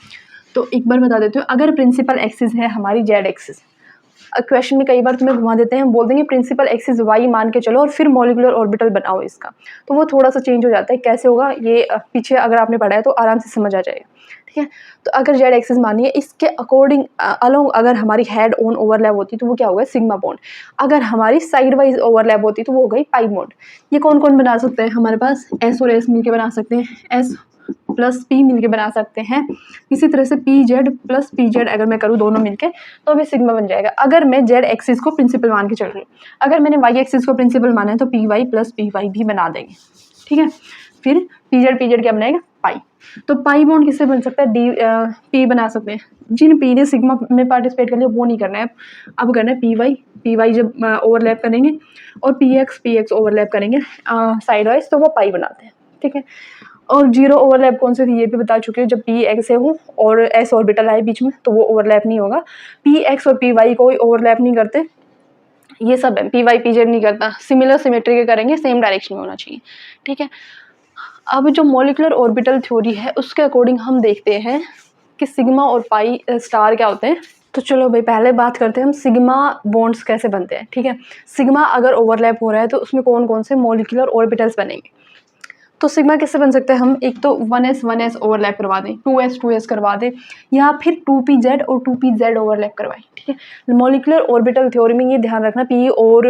तो एक बार बता देती हूँ, अगर प्रिंसिपल एक्सिस है हमारी जेड एक्सिस, क्वेश्चन में कई बार तुम्हें घुमा देते हैं, हम बोल देंगे प्रिंसिपल एक्सिस वाई मान के चलो और फिर मॉलिक्यूलर ऑर्बिटल बनाओ इसका, तो वो थोड़ा सा चेंज हो जाता है। कैसे होगा ये पीछे अगर आपने पढ़ा है तो आराम से समझ आ जाएगा। ठीक है, तो अगर जेड एक्सिस मानिए, इसके अकॉर्डिंग अलोंग अगर हमारी हेड ऑन ओवरलैप होती तो वो क्या होगा, सिग्मा बॉन्ड। अगर हमारी साइड वाइज ओवरलैप होती तो वो हो गई पाई बॉन्ड। ये कौन कौन बना सकते हैं हमारे पास, एस और एस मिलके बना सकते हैं, एस प्लस पी मिलके बना सकते हैं। इसी तरह से P Z plus P Z अगर मैं करूँ दोनों मिलके तो अभी सिग्मा बन जाएगा। अगर मैं जेड एक्सिस को प्रिंसिपल मान के चल रही हूँ, अगर मैंने वाई एक्सिस को प्रिंसिपल माना है तो P Y plus P Y भी बना देंगे। ठीक है, फिर पी जेड क्या बनाएगा, पाई। तो पाई बॉन्ड किससे बन सकता है, डी पी बना सकते हैं। जिन पी ने सिग्मा में पार्टिसिपेट कर लिया वो नहीं करना है, अब करना है पी वाई जब ओवरलैप करेंगे और पी एक्स ओवरलैप करेंगे साइड वाइज, तो वो पाई बनाते हैं। ठीक है, और जीरो ओवरलैप कौन से थे ये भी बता चुके हो, जब पी एक्स से हो और एस ऑर्बिटल आए बीच में तो वो ओवरलैप नहीं होगा। पी एक्स और पी वाई कोई ओवरलैप नहीं करते, ये सब है, पी वाई पी जेड नहीं करता, सिमिलर सिमेट्री के करेंगे, सेम डायरेक्शन में होना चाहिए। ठीक है, अब जो मॉलिक्यूलर ऑर्बिटल थ्योरी है उसके अकॉर्डिंग हम देखते हैं कि सिग्मा और पाई स्टार क्या होते हैं। तो चलो भाई पहले बात करते हैं हम सिग्मा बॉन्ड्स कैसे बनते हैं। ठीक है, सिग्मा अगर ओवरलैप हो रहा है तो उसमें कौन कौन से मॉलिक्यूलर ऑर्बिटल्स बनेंगे। तो सिग्मा किससे बन सकता है, हम एक तो 1s ओवरलैप करवा दें, 2s करवा दें, या फिर 2pz और 2pz ओवरलैप करवाएं। ठीक है, मॉलिक्यूलर ऑर्बिटल थ्योरी में ये ध्यान रखना, p और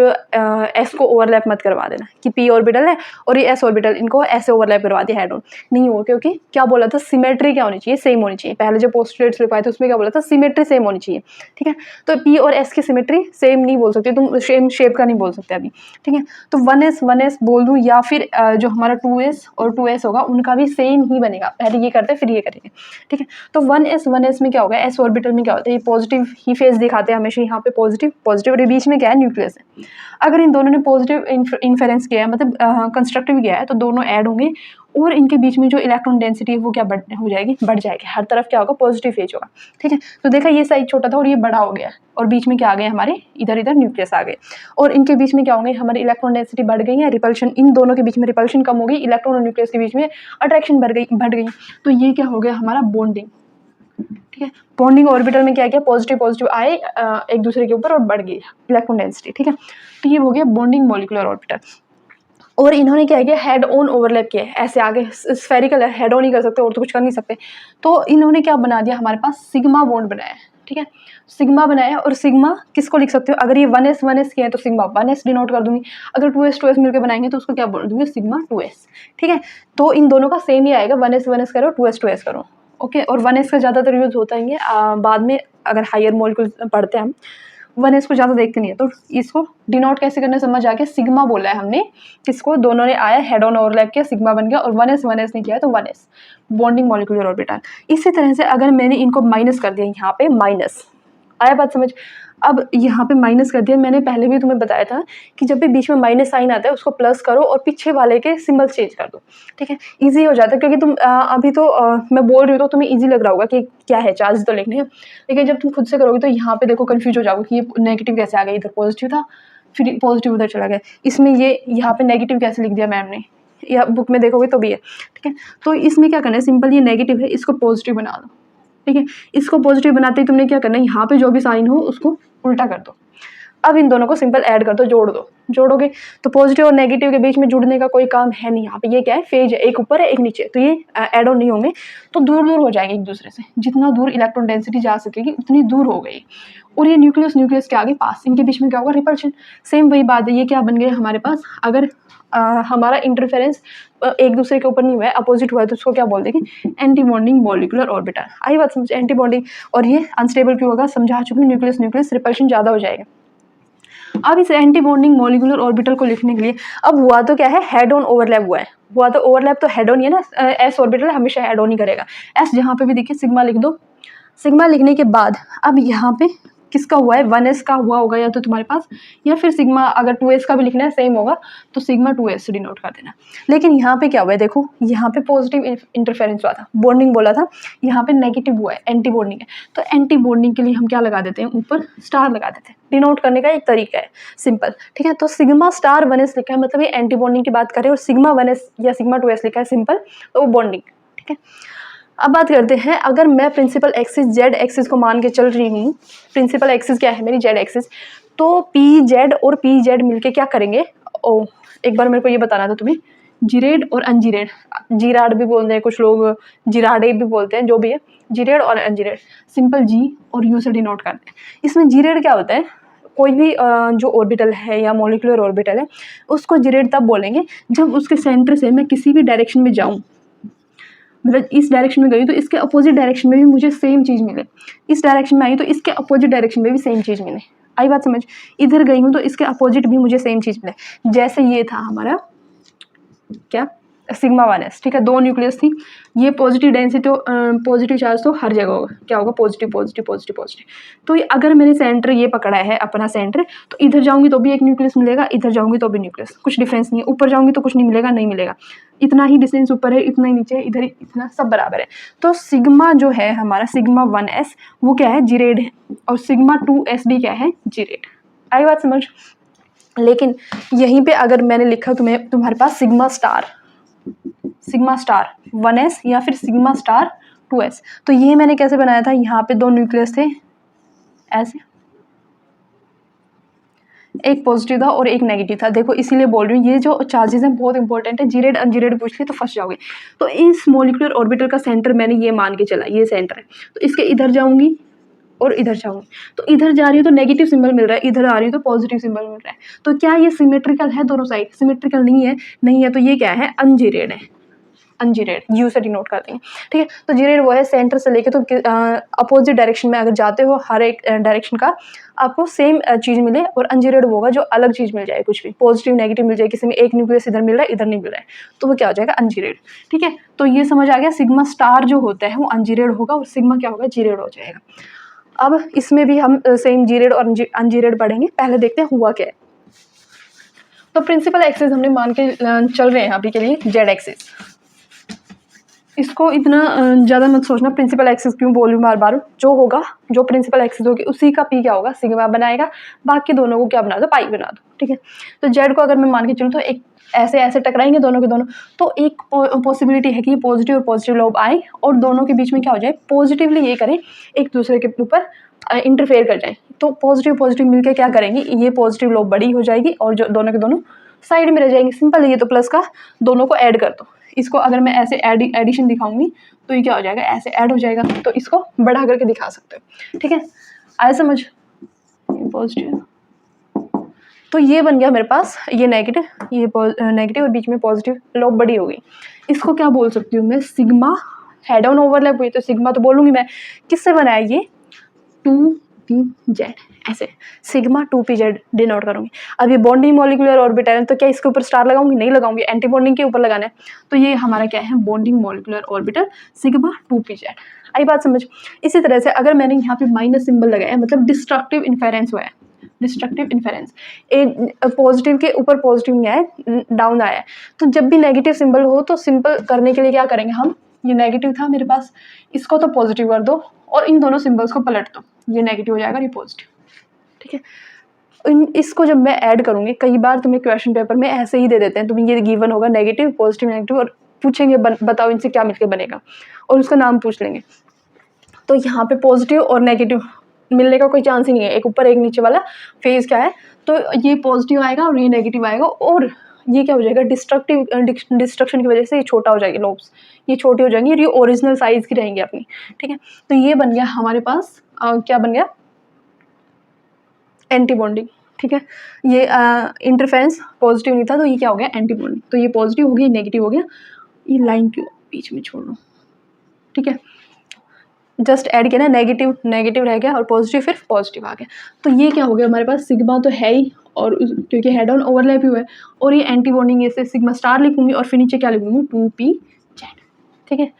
s को ओवरलैप मत करवा देना कि p ऑर्बिटल है और ये s ऑर्बिटल, इनको ऐसे ओवरलैप करवा दिया हेड ऑन, नहीं हो, क्योंकि क्या बोला था, सिमेट्री क्या होनी चाहिए, सेम होनी चाहिए। पहले जो पोस्टुलेट्स लिखवाए थे उसमें क्या बोला था, सिमेट्री सेम होनी चाहिए। ठीक है, तो p और s की सिमेट्री सेम नहीं बोल सकते तुम, सेम शेप का नहीं बोल सकते अभी। ठीक है, तो 1s बोल दूँ, या फिर जो हमारा 2s और 2s होगा उनका भी सेम ही बनेगा, पहले ये करते हैं फिर ये करेंगे। ठीक है, तो 1s में क्या होगा, s ऑर्बिटल में क्या होता है, ये पॉजिटिव ही फेस दिखाते हैं हमेशा, यहाँ पे पॉजिटिव और बीच में क्या है, न्यूक्लियस है। अगर इन दोनों ने पॉजिटिव इन्फेरेंस किया है, मतलब कंस्ट्रक्टिव किया है, तो दोनों ऐड होंगे और इनके बीच में जो इलेक्ट्रॉन डेंसिटी है वो क्या हो जाएगी, बढ़ जाएगी, हर तरफ क्या होगा, पॉजिटिव फेज होगा। ठीक है, तो देखा ये साइज छोटा था और ये बड़ा हो गया और बीच में क्या आ गए हमारे, इधर न्यूक्लियस आ गए, और इनके बीच में क्या होंगे, हमारी इलेक्ट्रॉन डेंसिटी बढ़ गई है, रिपल्शन, इन दोनों के बीच में रिपल्शन कम हो गई, इलेक्ट्रॉन और न्यूक्लियस के बीच में अट्रैक्शन बढ़ गई, तो ये क्या हो गया हमारा, बॉन्डिंग। ठीक है, बॉन्डिंग ऑर्बिटल में क्या किया, पॉजिटिव आए एक दूसरे के ऊपर और बढ़ गई इलेक्ट्रॉन डेंसिटी। ठीक है, तो ये हो गया बॉन्डिंग मॉलिक्यूलर ऑर्बिटल। और इन्होंने क्या किया, हेड ऑन ओवरलैप किया है, ऐसे आगे स्फेरिकल है, हेड ऑन ही कर सकते और तो कुछ कर नहीं सकते, तो इन्होंने क्या बना दिया, हमारे पास सिग्मा बॉन्ड बनाया है। ठीक है, सिग्मा बनाया, और सिग्मा किसको लिख सकते हो, अगर ये 1s किया है तो सिग्मा 1s डिनोट कर दूंगी, अगर 2s मिलकर बनाएंगे तो उसको क्या बोल दूंगी, सिग्मा 2s। ठीक है, तो इन दोनों का सेम ही आएगा, 1s करो 2s करो। ओके, और 1s का ज़्यादातर यूज होता है बाद में, अगर हायर मॉलिक्यूल पढ़ते हैं हम 1s को ज़्यादा देखते नहीं है, तो इसको डिनोट कैसे करना समझ आ गया, सिग्मा बोला है हमने, किसको, दोनों ने आया हेड ऑन ओवरलैप किया, सिग्मा बन गया, और 1s ने किया है तो 1s बॉन्डिंग मॉलिक्यूलर ऑर्बिटल। इसी तरह से अगर मैंने इनको माइनस कर दिया, यहाँ पे माइनस आया, बात समझ। अब यहाँ पे माइनस कर दिया, मैंने पहले भी तुम्हें बताया था कि जब भी बीच में माइनस साइन आता है उसको प्लस करो और पीछे वाले के सिंबल चेंज कर दो। ठीक है, इजी हो जाता है, क्योंकि तुम अभी तो मैं बोल रही हूँ तो तुम्हें इजी लग रहा होगा कि क्या है, चार्ज तो लिखने हैं, लेकिन जब तुम खुद से करोगे तो यहाँ पे देखो कंफ्यूज हो जाओगे कि ये नेगेटिव कैसे आ गया, इधर पॉजिटिव था फिर पॉजिटिव उधर चला गया, इसमें ये यहाँ पे नेगेटिव कैसे लिख दिया मैम ने, या बुक में देखोगे तो भी है। ठीक है, तो इसमें क्या करना है, सिंपल ये नेगेटिव है इसको पॉजिटिव बना दो। ठीक है, इसको पॉजिटिव बनाते ही तुमने क्या करना है, यहाँ पे जो भी साइन हो उसको उल्टा कर दो, अब इन दोनों को सिंपल ऐड कर दो, जोड़ दो, जोड़ोगे तो पॉजिटिव और नेगेटिव के बीच में जुड़ने का कोई काम है नहीं यहाँ पे। ये क्या है, फेज है, एक ऊपर है एक नीचे, तो ये ऐड ऑन नहीं होंगे, तो दूर दूर हो जाएंगे एक दूसरे से। जितना दूर इलेक्ट्रॉन डेंसिटी जा सकेगी उतनी दूर हो गई। और ये न्यूक्लियस न्यूक्लियस के आगे पास, इनके बीच में क्या होगा, रिपल्शन। सेम वही बात है, ये क्या बन गए हमारे पास, अगर हमारा इंटरफेरेंस एक दूसरे के ऊपर नहीं हुआ है, अपोजिट हुआ है, तो उसको क्या बोल देंगे, एंटी बॉन्डिंग मॉलिक्यूलर ऑर्बिटल। आई बात समझ, एंटी बॉन्डिंग। और ये अनस्टेबल क्यों होगा, समझा चुकी हूँ, न्यूक्लियस न्यूक्लियस रिपल्शन ज़्यादा हो जाएगा। अब इस एंटी बॉन्डिंग मॉलिक्यूलर ऑर्बिटल को लिखने के लिए, अब हुआ तो क्या है, हेड ऑन ओवरलैप हुआ है, हुआ तो ओवरलैप तो हेड ऑन ही है ना, एस ऑर्बिटल हमेशा हेड ऑन ही करेगा। एस जहाँ पे भी देखिए सिग्मा लिख दो, सिग्मा लिखने के बाद अब यहाँ पे किसका हुआ है, 1s का हुआ होगा या तो तुम्हारे पास, या फिर सिग्मा अगर 2s का भी लिखना है सेम होगा तो सिग्मा 2s से डिनोट कर देना। लेकिन यहाँ पे क्या हुआ है, देखो यहाँ पे पॉजिटिव इंटरफेरेंस हुआ था, बॉन्डिंग बोला था, यहाँ पे नेगेटिव हुआ है, एंटी बॉन्डिंग है। तो एंटी बॉन्डिंग के लिए हम क्या लगा देते हैं, ऊपर स्टार लगा देते हैं। डिनोट करने का एक तरीका है सिंपल, ठीक है। तो सिग्मा स्टार 1s लिखा है, मतलब ये एंटी बॉन्डिंग की बात करें, और सिग्मा 1s या सिग्मा 2s लिखा है सिंपल, तो वो बॉन्डिंग, ठीक है। अब बात करते हैं, अगर मैं प्रिंसिपल एक्सिस जेड एक्सिस को मान के चल रही हूँ, प्रिंसिपल एक्सिस क्या है मेरी, जेड एक्सिस, तो पी जेड और पी जेड मिलके क्या करेंगे, ओ एक बार मेरे को ये बताना था तुम्हें, जीरेड और अनजीरेड, जीराड भी बोलते हैं कुछ लोग, जिराडे भी बोलते हैं, जो भी है, जीरेड और अनजीरेड, सिंपल जी और यू से डिनोट करते हैं। इसमें जीरेड क्या होता है, कोई भी जो ऑर्बिटल है या मॉलिक्यूलर ऑर्बिटल है, उसको जीरेड तब बोलेंगे जब उसके सेंटर से मैं किसी भी डायरेक्शन में जाऊँ, मतलब इस डायरेक्शन में गई तो इसके अपोजिट डायरेक्शन में भी मुझे सेम चीज़ मिले, इस डायरेक्शन में आई तो इसके अपोजिट डायरेक्शन में भी सेम चीज़ मिले। आई बात समझ, इधर गई हूँ तो इसके अपोजिट भी मुझे सेम चीज़ मिले। जैसे ये था हमारा क्या, सिग्मा 1s, ठीक है, दो न्यूक्लियस थी, ये पॉजिटिव डेंसिटी, पॉजिटिव चार्ज तो हर जगह होगा, क्या होगा, पॉजिटिव पॉजिटिव पॉजिटिव पॉजिटिव। तो ये अगर मैंने सेंटर ये पकड़ा है अपना सेंटर, तो इधर जाऊंगी तो भी एक न्यूक्लियस मिलेगा, इधर जाऊंगी तो भी न्यूक्लियस, कुछ डिफरेंस नहीं है। ऊपर जाऊंगी तो कुछ नहीं मिलेगा, नहीं मिलेगा, इतना ही डिस्टेंस ऊपर है, इतना ही नीचे, इधर इतना, सब बराबर है। तो सिग्मा जो है हमारा, सिग्मा 1s वो क्या है, जीरेड है, और सिग्मा 2s भी क्या है, जीरेड। आई बात समझ। लेकिन यहीं पे अगर मैंने लिखा तुम्हें, तुम्हारे पास सिग्मा स्टार 1s या फिर सिग्मा स्टार 2s, तो ये मैंने कैसे बनाया था, यहाँ पे दो न्यूक्लियस थे ऐसे, एक पॉजिटिव था और एक नेगेटिव था। देखो इसीलिए बोल रही हूँ, ये जो चार्जेस हैं बहुत इंपॉर्टेंट है, जीरेड अनजीरेड पूछ लिए तो फंस जाओगे। तो इस मॉलिक्यूलर ऑर्बिटल का सेंटर मैंने ये मान के चला, ये सेंटर है, तो इसके इधर जाऊंगी और इधर जाऊंगी, तो इधर जा रही हूँ तो नेगेटिव सिंबल मिल रहा है, इधर आ रही हूँ तो पॉजिटिव सिंबल मिल रहा है। तो क्या ये सिमेट्रिकल है, दोनों साइड सिमेट्रिकल नहीं है, नहीं है, तो ये क्या है, अनजीरेड है, अनजीरेड, यू से डिनोट करते हैं, ठीक है। तो जीरेड वो है सेंटर से लेके तो अपोजिट डायरेक्शन में अगर जाते हो, हर एक डायरेक्शन का आपको सेम चीज़ मिले, और अनजीरेड वो होगा जो अलग चीज़ मिल जाए, कुछ भी पॉजिटिव नेगेटिव मिल जाए, किसी में एक न्यूक्लियस इधर मिल रहा है इधर नहीं मिल रहा है, तो वो क्या हो जाएगा, अनजीरेड, ठीक है। तो ये समझ आ गया, सिग्मा स्टार जो होता है वो अनजीरेड होगा और सिग्मा क्या होगा, जीरेड हो जाएगा। अब इसमें भी हम सेम जीरेड और अनजीरेड पढ़ेंगे, पहले देखते हैं हुआ क्या है। तो प्रिंसिपल एक्सिस हमने मान के चल रहे हैं अभी के लिए, जेड एक्सिस, इसको इतना ज़्यादा मत सोचना, प्रिंसिपल एक्सिस क्यों बोल रही हूँ बार बार, जो होगा, जो प्रिंसिपल एक्सिस होगी उसी का पी क्या होगा, सिग्मा बनाएगा, बाकी दोनों को क्या बना दो, पाई बना दो, ठीक है। तो जेड को अगर मैं मान के चलूँ तो एक ऐसे ऐसे टकराएंगे दोनों के दोनों, तो एक पॉसिबिलिटी है कि पॉजिटिव और पॉजिटिव लोब आए और दोनों के बीच में क्या हो जाए, पॉजिटिवली ये करें, एक दूसरे के ऊपर इंटरफेयर कर जाए, तो पॉजिटिव पॉजिटिव मिलकर क्या करेंगे, ये पॉजिटिव लोब बड़ी हो जाएगी और जो दोनों के दोनों साइड में रह जाएंगे। सिंपल, ये तो प्लस का, दोनों को ऐड कर दो। इसको अगर मैं ऐसे एडिशन दिखाऊंगी तो ये क्या हो जाएगा, ऐसे ऐड हो जाएगा, तो इसको बढ़ा करके दिखा सकते हो, ठीक है। आया समझ, पॉजिटिव, तो ये बन गया मेरे पास, ये नेगेटिव, ये नेगेटिव और बीच में पॉजिटिव, लोब बड़ी हो गई। इसको क्या बोल सकती हूँ मैं, सिग्मा, हेड ऑन ओवरलैप हुई तो सिग्मा तो बोलूँगी मैं, किससे बनाया ये, 2pz, ऐसे सिग्मा 2pz डिनोट करूँगी। अब ये बॉन्डिंग मॉलिक्यूलर ऑर्बिटल है, तो क्या इसके ऊपर स्टार लगाऊंगी, नहीं लगाऊंगी, एंटी बॉन्डिंग के ऊपर लगाना है, तो ये हमारा क्या है, bonding molecular orbital sigma 2pz। आई बात समझ। इसी तरह से अगर मैंने यहाँ पे माइनस सिंबल लगाया, मतलब डिस्ट्रक्टिव इन्फेरेंस हुआ है, डिस्ट्रक्टिव इन्फेरेंस, एक पॉजिटिव के ऊपर पॉजिटिव नहीं आया, डाउन आया है, तो जब भी नेगेटिव सिंबल हो तो सिंपल करने के लिए क्या करेंगे हम, ये नेगेटिव था मेरे पास, इसको तो पॉजिटिव कर दो और इन दोनों सिंबल्स को पलट दो, ये नेगेटिव हो जाएगा, ये पॉजिटिव, ठीक है। इसको जब मैं ऐड करूँगी, कई बार तुम्हें क्वेश्चन पेपर में ऐसे ही दे देते हैं, तुम्हें ये गिवन होगा नेगेटिव पॉजिटिव नेगेटिव, और पूछेंगे बताओ इनसे क्या मिलकर बनेगा, और उसका नाम पूछ लेंगे। तो यहाँ पे पॉजिटिव और नेगेटिव मिलने का कोई चांस ही नहीं है, एक ऊपर एक नीचे वाला फेज क्या है, तो ये पॉजिटिव आएगा और ये नेगेटिव आएगा, और ये क्या हो जाएगा, डिस्ट्रक्शन की वजह से ये छोटा हो जाएगी, लोब्स ये छोटी हो जाएंगी और ये ओरिजिनल साइज की रहेंगी अपनी, ठीक है। तो ये बन गया हमारे पास क्या बन गया, एंटी बॉन्डिंग, ठीक है। ये इंटरफेरेंस पॉजिटिव नहीं था, तो ये क्या हो गया, एंटी बॉन्डिंग। तो ये पॉजिटिव हो गया, नेगेटिव हो गया, ये लाइन क्यों बीच में छोड़ लो, ठीक है। जस्ट ऐड किया ना, नेगेटिव नेगेटिव रह गया और पॉजिटिव फिर पॉजिटिव आ गया। तो ये क्या हो गया हमारे पास, सिग्मा तो है ही, और क्योंकि हेड ऑन ओवरलैप ही हुआ है, और ये एंटी बॉन्डिंग, ऐसे सिग्मा स्टार लिखूंगी और फिर नीचे क्या लिखूंगी, 2pz, ठीक है।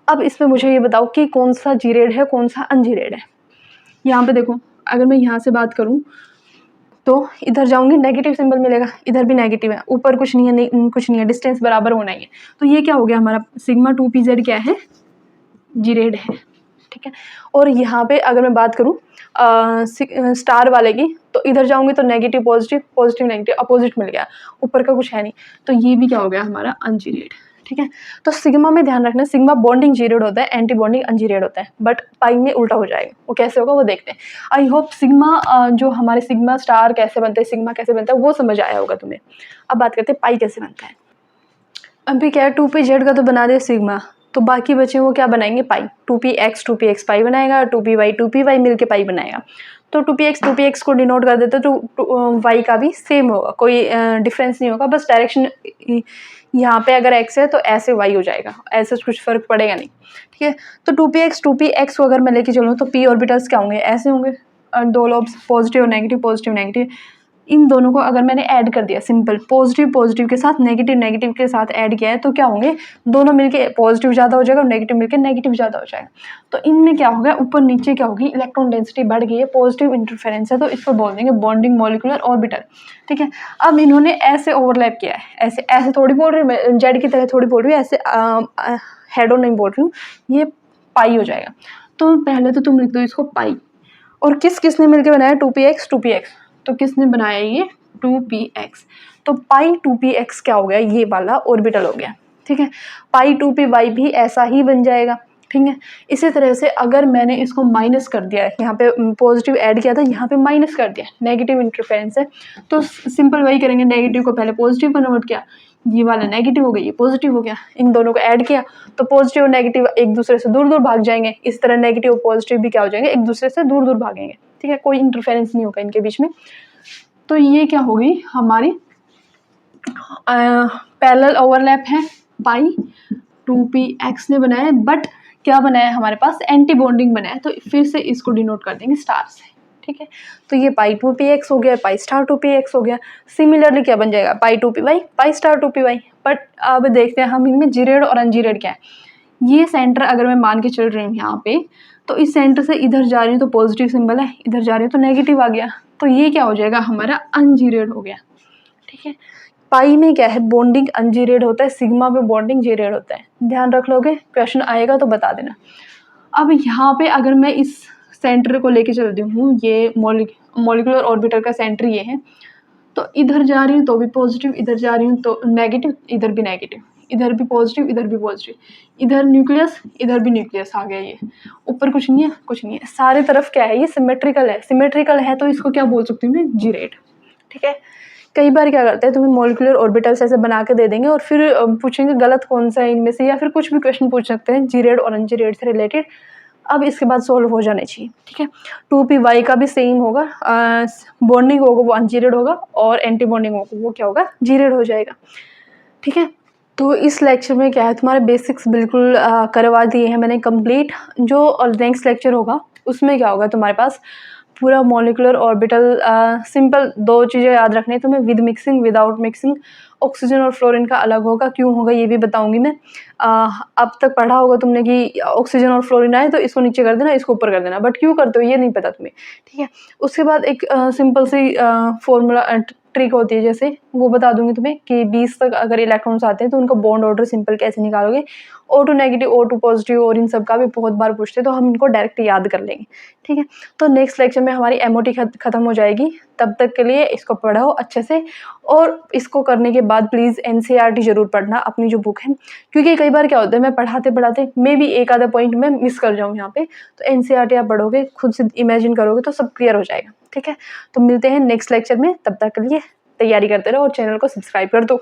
अब इसमें मुझे ये बताओ कि कौन सा जी रेड है, कौन सा अनजी रेड है। यहाँ पे देखो, अगर मैं यहाँ से बात करूँ तो इधर जाऊंगी, नेगेटिव सिंबल मिलेगा, इधर भी नेगेटिव है, ऊपर कुछ नहीं है, कुछ नहीं है, डिस्टेंस बराबर होना ही है। तो ये क्या हो गया हमारा, सिग्मा 2pz क्या है, जी रेड है, ठीक है। और यहाँ पे अगर मैं बात करूँ स्टार वाले की, तो इधर जाऊंगी तो negative positive, positive negative, opposite मिल गया, ऊपर का कुछ है नहीं, तो ये भी क्या हो गया हमारा, अनजीरेड, ठीक है। तो सिग्मा में ध्यान रखना, सिग्मा बॉन्डिंग जीरेड होता है, एंटी बॉन्डिंग अनजीरेड होता है, बट पाई में उल्टा हो जाएगा, वो कैसे होगा वो देखते हैं। आई होप सिग्मा जो हमारे सिग्मा स्टार कैसे बनते हैं, सिग्मा कैसे बनता है, वो समझ आया होगा तुम्हें। अब बात करते हैं पाई कैसे बनता है। अभी क्या है, 2pz का तो बना दे सिग्मा, तो बाकी बचे वो क्या बनाएंगे, पाई, 2px पाई बनाएगा, 2py मिलके पाई बनाएगा। तो 2px को डिनोट कर देते, तो y का भी सेम होगा, कोई डिफरेंस नहीं होगा, बस डायरेक्शन यहाँ पे अगर x है तो ऐसे y हो जाएगा, ऐसे कुछ फर्क पड़ेगा नहीं, ठीक है। तो 2px को अगर मैं लेके चलूँ तो p ऑर्बिटल्स क्या होंगे, ऐसे होंगे, दो लोब्स, पॉजिटिव पॉजिटिव नेगेटिव। इन दोनों को अगर मैंने ऐड कर दिया, सिंपल पॉजिटिव के साथ नेगेटिव के साथ ऐड किया है, तो क्या होंगे, दोनों मिलके पॉजिटिव ज़्यादा हो जाएगा और नेगेटिव मिलके नेगेटिव ज़्यादा हो जाएगा। तो इनमें क्या होगा, ऊपर नीचे क्या होगी, इलेक्ट्रॉन डेंसिटी बढ़ गई है, पॉजिटिव इंटरफेरेंस है, तो इसको बोल देंगे बॉन्डिंग मॉलिक्यूलर ऑर्बिटल, ठीक है। अब इन्होंने ऐसे ओवरलैप किया है, ऐसे ऐसे थोड़ी बोल रही हूँ, जेड की तरह थोड़ी बोल रही हूँ, ऐसे हेड ऑन नहीं बोल रही हूँ, ये पाई हो जाएगा। तो पहले तो तुम लिख दो इसको पाई, और किसने मिलकर बनाया, 2px, तो किसने बनाया ये, 2px, तो पाई 2px क्या हो गया, ये वाला ऑर्बिटल हो गया, ठीक है। पाई 2py भी ऐसा ही बन जाएगा, ठीक है। इसी तरह से अगर मैंने इसको माइनस कर दिया है, यहाँ पे पॉजिटिव ऐड किया था, यहाँ पे माइनस कर दिया, नेगेटिव इंटरफेरेंस है, तो सिंपल वही करेंगे, नेगेटिव को पहले पॉजिटिव कन्वर्ट किया, ये वाला नेगेटिव हो गया, ये पॉजिटिव हो गया, इन दोनों को ऐड किया, तो पॉजिटिव और नेगेटिव एक दूसरे से दूर दूर भाग जाएंगे, इस तरह नेगेटिव और पॉजिटिव भी क्या हो जाएंगे, एक दूसरे से दूर दूर भागेंगे, ठीक है, कोई इंटरफेरेंस नहीं होगा इनके बीच में। तो ये क्या होगी हमारी पैरेलल ओवरलैप है, पाई 2px ने बनाया है, बट क्या बनाया है हमारे पास, एंटी बॉन्डिंग बनाया है, तो फिर से इसको डिनोट कर देंगे स्टार से, ठीक है। तो ये पाई 2px हो गया, पाई स्टार 2px हो गया। सिमिलरली क्या बन जाएगा, पाई 2py, pi star 2py। But अब देखते हैं हम इनमें जीरेड और अनजीरेड क्या है। ये सेंटर अगर मैं मान के चल रही हूँ यहाँ पे, तो इस सेंटर से इधर जा रही हूँ तो पॉजिटिव सिंबल है, इधर जा रही हूँ तो नेगेटिव आ गया, तो ये क्या हो जाएगा हमारा, अनजीरेड हो गया, ठीक है। पाई में क्या है, बॉन्डिंग अनजीरेड होता है, सिग्मा में बॉन्डिंग जीरेड होता है, ध्यान रख लोगे, क्वेश्चन आएगा तो बता देना। अब यहाँ पे अगर मैं इस सेंटर को लेके चलती हूँ, ये मॉलिक्यूलर ऑर्बिटल का सेंटर ये है, तो इधर जा रही हूँ तो भी पॉजिटिव, इधर जा रही हूँ तो नेगेटिव, इधर भी नेगेटिव, इधर भी पॉजिटिव, इधर भी पॉजिटिव, इधर न्यूक्लियस, इधर भी न्यूक्लियस आ गया, ये ऊपर कुछ नहीं है, कुछ नहीं है, सारे तरफ क्या है, ये सिमेट्रिकल है, तो इसको क्या बोल सकती हूँ मैं, जीरेड, ठीक है। कई बार क्या करते हैं, तुम्हें मॉलिक्यूलर ऑर्बिटल्स ऐसे बना के दे देंगे और फिर पूछेंगे गलत कौन सा है इनमें से, या फिर कुछ भी क्वेश्चन पूछ सकते हैं जीरेड और अनजीरेड से रिलेटेड। अब इसके बाद सॉल्व हो जाने चाहिए, ठीक है। 2py का भी सेम होगा, बॉन्डिंग होगा वो अनजीरेड होगा, और एंटी बॉन्डिंग होगा वो क्या होगा, जीरेड हो जाएगा, ठीक है। तो इस लेक्चर में क्या है, तुम्हारे बेसिक्स बिल्कुल करवा दिए हैं मैंने कंप्लीट। जो नेक्स्ट लेक्चर होगा उसमें क्या होगा, तुम्हारे पास पूरा मॉलिक्यूलर ऑर्बिटल, सिंपल दो चीज़ें याद रखनी है तुम्हें, with mixing, without mixing. Oxygen और फ्लोरीन का अलग होगा, क्यों होगा ये भी बताऊंगी मैं। अब तक पढ़ा होगा तुमने कि ऑक्सीजन और फ्लोरीन आए तो इसको नीचे कर देना, इसको ऊपर कर देना, बट क्यों करते हो ये नहीं पता तुम्हें, ठीक है। उसके बाद एक सिंपल सी फॉर्मूला ट्रिक होती है, जैसे वो बता दूंगी तुम्हें कि 20 तक अगर इलेक्ट्रॉन्स आते हैं तो उनका बॉन्ड ऑर्डर सिंपल कैसे निकालोगे। O2 नेगेटिव, O2 पॉजिटिव और इन सब का भी बहुत बार पूछते हैं, तो हम इनको डायरेक्ट याद कर लेंगे। ठीक है, तो नेक्स्ट लेक्चर में हमारी MOT खत्म हो जाएगी। तब तक के लिए इसको पढ़ो अच्छे से, और इसको करने के बाद प्लीज़ NCERT जरूर पढ़ना, अपनी जो बुक है, क्योंकि कई बार क्या होता है मैं पढ़ाते पढ़ाते मे भी एक आधा पॉइंट में मिस कर जाऊँ यहाँ पे, तो NCERT आप पढ़ोगे, खुद से इमेजिन करोगे तो सब क्लियर हो जाएगा। ठीक है, तो मिलते हैं नेक्स्ट लेक्चर में, तब तक के लिए तैयारी करते रहो और चैनल को सब्सक्राइब कर दो।